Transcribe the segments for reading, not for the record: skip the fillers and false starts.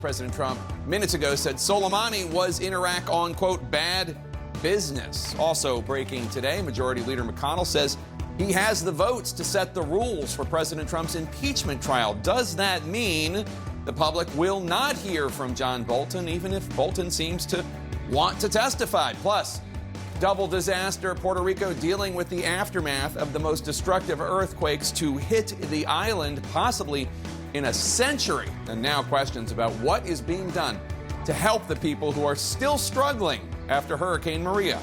President Trump minutes ago said Soleimani was in Iraq on, quote, bad business. Also breaking today, Majority Leader McConnell says he has the votes to set the rules for President Trump's impeachment trial. Does that mean the public will not hear from John Bolton, even if Bolton seems to want to testify? Plus, double disaster, Puerto Rico dealing with the aftermath of the most destructive earthquakes to hit the island, possibly in a century. And now questions about what is being done to help the people who are still struggling after Hurricane Maria.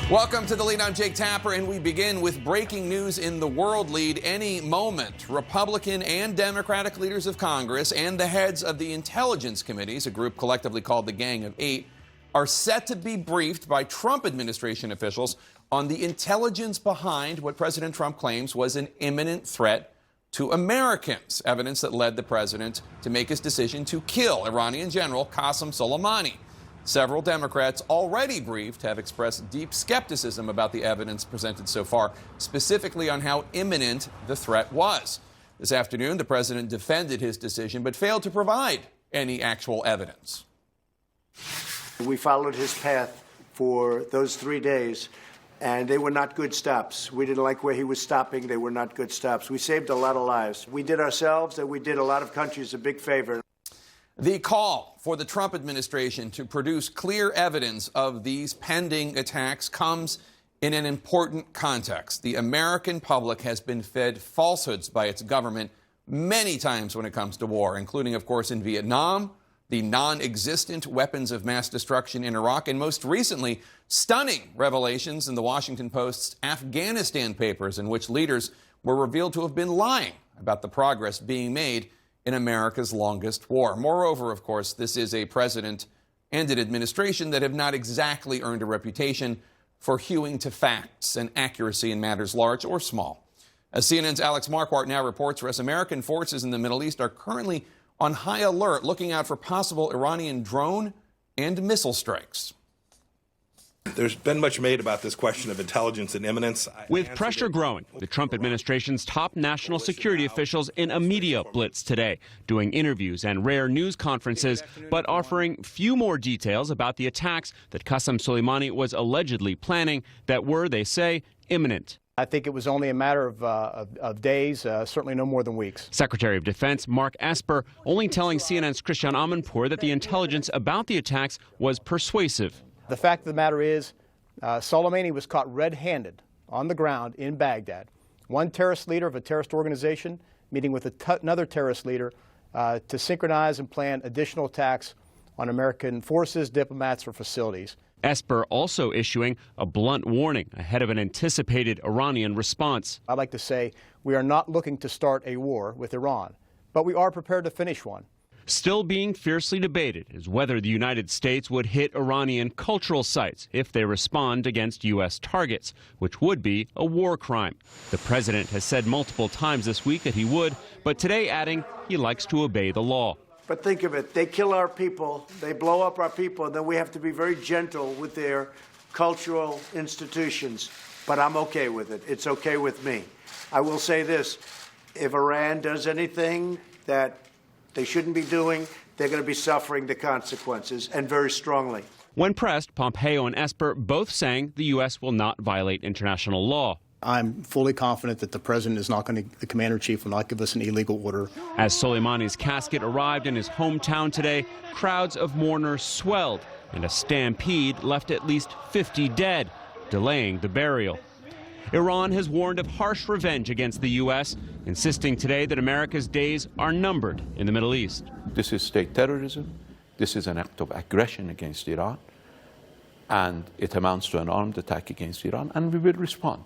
Welcome to The Lead. I'm Jake Tapper, and we begin with breaking news in the world lead any moment. Republican and Democratic leaders of Congress and the heads of the intelligence committees, a group collectively called the Gang of Eight, are set to be briefed by Trump administration officials on the intelligence behind what President Trump claims was an imminent threat to Americans, evidence that led the president to make his decision to kill Iranian General Qasem Soleimani. Several Democrats already briefed have expressed deep skepticism about the evidence presented so far, specifically on how imminent the threat was. This afternoon, the president defended his decision but failed to provide any actual evidence. We followed his path for those 3 days, and they were not good stops. We didn't like where he was stopping. They were not good stops. We saved a lot of lives. We did ourselves, and we did a lot of countries a big favor. The call for the Trump administration to produce clear evidence of these pending attacks comes in an important context. The American public has been fed falsehoods by its government many times when it comes to war, including, of course, in Vietnam, the non-existent weapons of mass destruction in Iraq, and most recently, stunning revelations in the Washington Post's Afghanistan papers, in which leaders were revealed to have been lying about the progress being made in America's longest war. Moreover, of course, this is a president and an administration that have not exactly earned a reputation for hewing to facts and accuracy in matters large or small. As CNN's Alex Marquardt now reports for us, American forces in the Middle East are currently on high alert, looking out for possible Iranian drone and missile strikes. There's been much made about this question of intelligence and imminence. With pressure growing, the Trump administration's top national security officials in a media blitz today, doing interviews and rare news conferences, but offering few more details about the attacks that Qasem Soleimani was allegedly planning that were, they say, imminent. I think it was only a matter of days, certainly no more than weeks. Secretary of Defense Mark Esper only telling CNN's Christian Amanpour that the intelligence about the attacks was persuasive. The fact of the matter is, Soleimani was caught red-handed on the ground in Baghdad. One terrorist leader of a terrorist organization meeting with another terrorist leader to synchronize and plan additional attacks on American forces, diplomats, or facilities. Esper also issuing a blunt warning ahead of an anticipated Iranian response. I'd like to say we are not looking to start a war with Iran, but we are prepared to finish one. Still being fiercely debated is whether the United States would hit Iranian cultural sites if they respond against U.S. targets, which would be a war crime. The president has said multiple times this week that he would, but today adding he likes to obey the law. But think of it, they kill our people, they blow up our people, and then we have to be very gentle with their cultural institutions. But I'm okay with it. It's okay with me. I will say this, if Iran does anything that they shouldn't be doing, they're going to be suffering the consequences, and very strongly. When pressed, Pompeo and Esper both saying the U.S. will not violate international law. I'm fully confident that the the commander-in-chief will not give us an illegal order. As Soleimani's casket arrived in his hometown today, crowds of mourners swelled, and a stampede left at least 50 dead, delaying the burial. Iran has warned of harsh revenge against the U.S., insisting today that America's days are numbered in the Middle East. This is state terrorism. This is an act of aggression against Iran, and it amounts to an armed attack against Iran, and we will respond.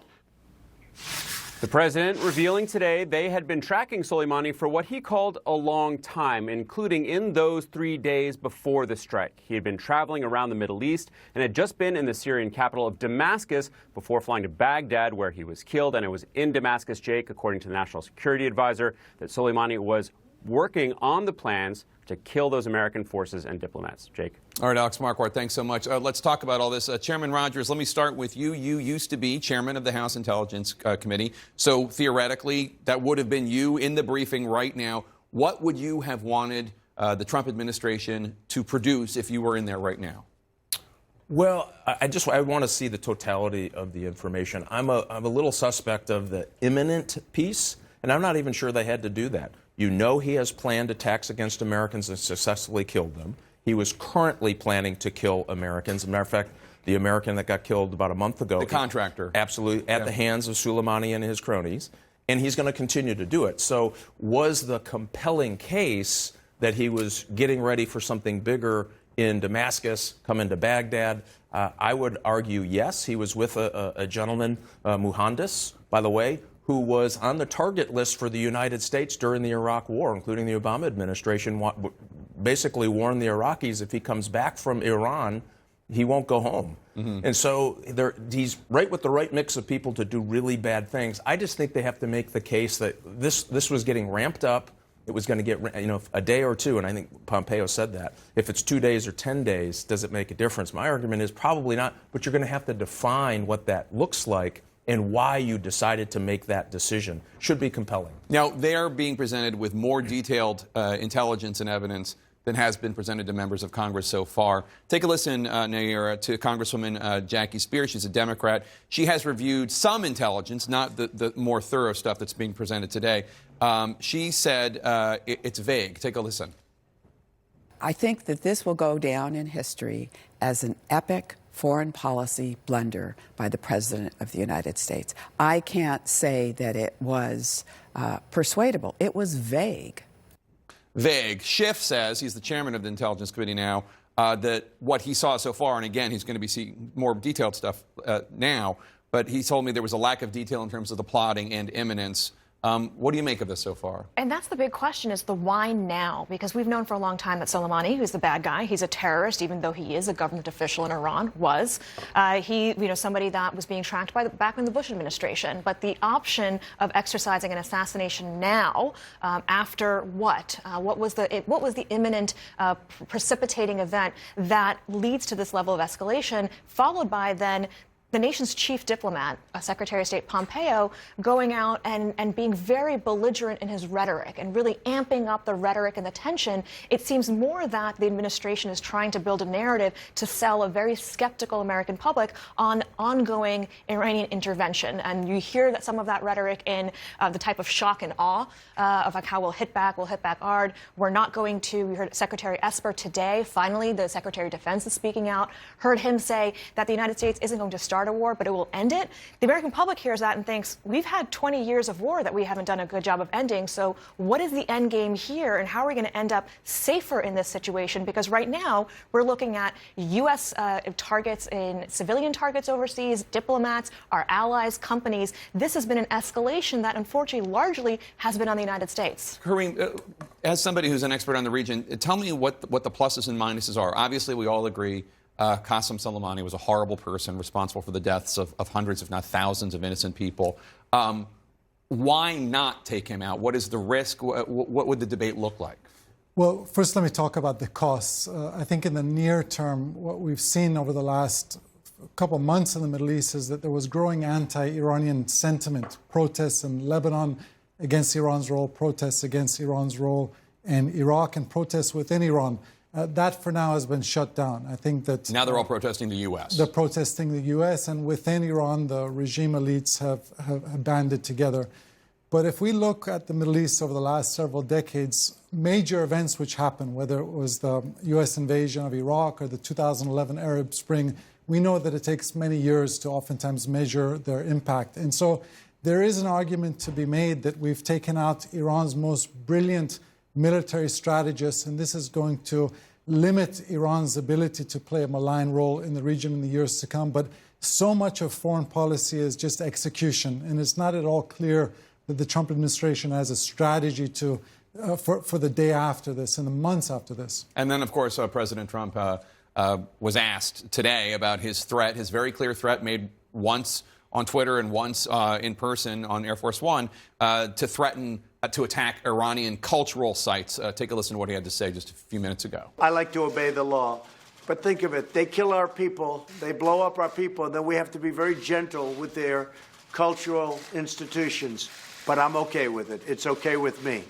The president revealing today they had been tracking Soleimani for what he called a long time, including in those 3 days before the strike. He had been traveling around the Middle East and had just been in the Syrian capital of Damascus before flying to Baghdad, where he was killed. And it was in Damascus, Jake, according to the National Security Advisor, that Soleimani was working on the plans to kill those American forces and diplomats. Jake. All right, Alex Marquardt, thanks so much. Let's talk about all this. Chairman Rogers, let me start with you. You used to be chairman of the House Intelligence Committee, so theoretically, that would have been you in the briefing right now. What would you have wanted the Trump administration to produce if you were in there right now? Well, I want to see the totality of the information. I'm a little suspect of the imminent piece, and I'm not even sure they had to do that. You know he has planned attacks against Americans and successfully killed them. He was currently planning to kill Americans. As a matter of fact, the American that got killed about a month ago. The contractor. Absolutely, at the hands of Soleimani and his cronies. And he's going to continue to do it. So was the compelling case that he was getting ready for something bigger in Damascus, coming to Baghdad? I would argue yes. He was with a gentleman, Muhandis, by the way, who was on the target list for the United States during the Iraq War, including the Obama administration, basically warned the Iraqis if he comes back from Iran, he won't go home. And so he's right with the right mix of people to do really bad things. I just think they have to make the case that this was getting ramped up. It was going to get, a day or two, and I think Pompeo said that. If it's 2 days or 10 days, does it make a difference? My argument is probably not, but you're going to have to define what that looks like and why you decided to make that decision. Should be compelling. Now, they're being presented with more detailed intelligence and evidence than has been presented to members of Congress so far. Take a listen, Nayyera, to Congresswoman Jackie Spears. She's a Democrat. She has reviewed some intelligence, not the more thorough stuff that's being presented today. She said it's vague. Take a listen. I think that this will go down in history as an epic foreign policy blunder by the President of the United States. I can't say that it was persuadable. It was vague. Vague. Schiff says, he's the chairman of the Intelligence Committee now, that what he saw so far, and again, he's going to be seeing more detailed stuff now, but he told me there was a lack of detail in terms of the plotting and imminence. What do you make of this so far? And that's the big question, is the why now? Because we've known for a long time that Soleimani, who's the bad guy, he's a terrorist, even though he is a government official in Iran, was. Somebody that was being tracked back in the Bush administration. But the option of exercising an assassination now, after what? What was the imminent precipitating event that leads to this level of escalation, followed by then the nation's chief diplomat, Secretary of State Pompeo, going out and being very belligerent in his rhetoric and really amping up the rhetoric and the tension. It seems more that the administration is trying to build a narrative to sell a very skeptical American public on ongoing Iranian intervention. And you hear that some of that rhetoric in the type of shock and awe of like how we'll hit back hard. We're not going to, we heard Secretary Esper today, finally, the Secretary of Defense is speaking out, heard him say that the United States isn't going to start a war, but it will end it. The American public hears that and thinks, we've had 20 years of war that we haven't done a good job of ending, so what is the end game here, and how are we going to end up safer in this situation? Because right now, we're looking at U.S. targets in civilian targets overseas, diplomats, our allies, companies. This has been an escalation that, unfortunately, largely has been on the United States. Kareem, as somebody who's an expert on the region, tell me what the pluses and minuses are. Obviously, we all agree Qasem Soleimani was a horrible person responsible for the deaths of hundreds, if not thousands, of innocent people. Why not take him out? What is the risk? What would the debate look like? Well, first let me talk about the costs. I think in the near term, what we've seen over the last couple of months in the Middle East is that there was growing anti-Iranian sentiment, protests in Lebanon against Iran's role, protests against Iran's role in Iraq, and protests within Iran. That, for now, has been shut down. I think that now they're all protesting the U.S. They're protesting the U.S., and within Iran, the regime elites have banded together. But if we look at the Middle East over the last several decades, major events which happened, whether it was the U.S. invasion of Iraq or the 2011 Arab Spring, we know that it takes many years to oftentimes measure their impact. And so there is an argument to be made that we've taken out Iran's most brilliant military strategists, and this is going to limit Iran's ability to play a malign role in the region in the years to come. But so much of foreign policy is just execution, and it's not at all clear that the Trump administration has a strategy to for the day after this and the months after this. And then, of course, President Trump was asked today about his threat, his very clear threat made once on Twitter and once in person on Air Force One, to threaten to attack Iranian cultural sites. Take a listen to what he had to say just a few minutes ago. I like to obey the law. But think of it. They kill our people. They blow up our people. And then we have to be very gentle with their cultural institutions. But I'm okay with it. It's okay with me.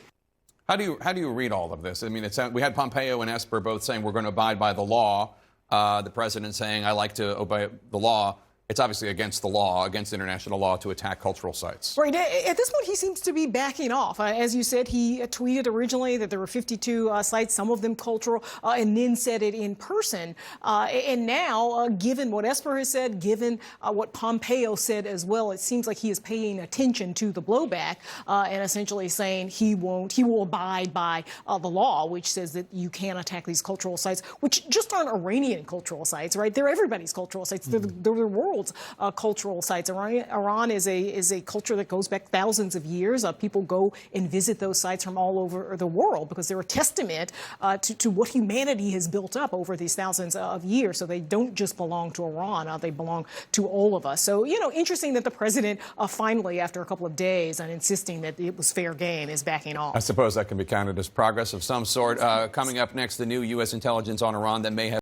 How do you read all of this? I mean, we had Pompeo and Esper both saying we're going to abide by the law. The president saying I like to obey the law. It's obviously against the law, against international law, to attack cultural sites. Right. At this point, he seems to be backing off. As you said, he tweeted originally that there were 52 sites, some of them cultural, and then said it in person. And now, given what Esper has said, given what Pompeo said as well, it seems like he is paying attention to the blowback and essentially saying he will abide by the law, which says that you can't attack these cultural sites, which just aren't Iranian cultural sites, right? They're everybody's cultural sites. They're the world's cultural sites. Iran is a culture that goes back thousands of years. People go and visit those sites from all over the world because they're a testament to what humanity has built up over these thousands of years. So they don't just belong to Iran. They belong to all of us. So, interesting that the president finally, after a couple of days and insisting that it was fair game, is backing off. I suppose that can be counted as progress of some sort. Coming up next, the new U.S. intelligence on Iran that may have